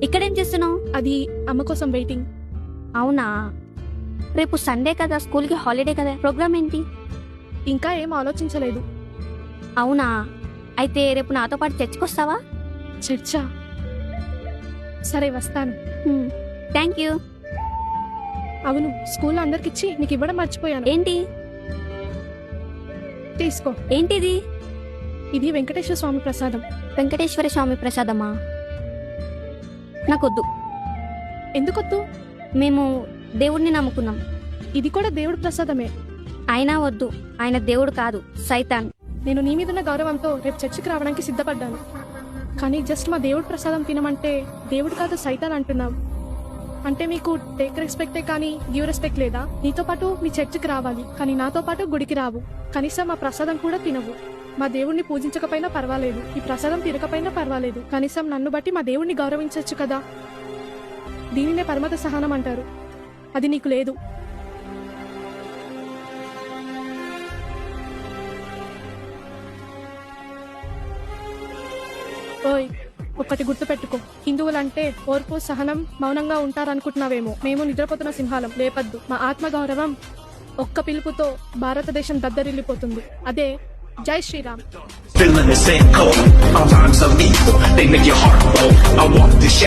ఇక్కడేం చేస్తున్నావు? అది అమ్మ కోసం వెయిటింగ్. అవునా, రేపు సండే కదా, స్కూల్కి హాలిడే కదా, ప్రోగ్రామ్ ఏంటి? ఇంకా ఏం ఆలోచించలేదు. అవునా, అయితే రేపు నాతో పాటు చర్చ్కొస్తావా? చర్చా? సరే వస్తాను. Thank you. అవును, స్కూల్లో అందరికిచ్చి నీకు ఇవ్వడం మర్చిపోయాను. ఏంటి? తీసుకో. ఏంటిది? ఇది వెంకటేశ్వర స్వామి ప్రసాదం. వెంకటేశ్వర స్వామి ప్రసాదమా? నాకొద్దు. ఎందుకొద్దు? మేము దేవుడిని నమ్ముకున్నాం. ఇది కూడా దేవుడి ప్రసాదమే. అయినా వద్దు, ఆయన దేవుడు కాదు, సైతాన్. నేను నీ మీదున్న గౌరవంతో రేపు చర్చికి రావడానికి సిద్ధపడ్డాను. కానీ జస్ట్ మా దేవుడి ప్రసాదం తినమంటే దేవుడు కాదు సైతాన్ అంటున్నావు. అంటే మీకు టేక్ రెస్పెక్టే కానీ గివ్ రెస్పెక్ట్ లేదా? నీతో పాటు మీ చర్చికి రావాలి, కానీ నాతో పాటు గుడికి రావు. కనీసం మా ప్రసాదం కూడా తినవు. మా దేవుణ్ణి పూజించకపోయినా పర్వాలేదు, ఈ ప్రసాదం తినకపోయినా పర్వాలేదు, కనీసం నన్ను బట్టి మా దేవుణ్ణి గౌరవించవచ్చు కదా. దీనినే పరమత సహనం అంటారు. అది నీకు లేదు. ఓయ్, ఒక్కటి గుర్తుపెట్టుకో, హిందువులంటే ఓర్పు సహనం మౌనంగా ఉంటారనుకుంటున్నావేమో. మేము నిద్రపోతున్న సింహాలం, లేపద్దు. మా ఆత్మగౌరవం ఒక్క పిలుపుతో భారతదేశం దద్దరిల్లిపోతుంది. అదే జై Sriram. Feeling the same cold, our times are lethal, they make your heart blow. I walk this shit.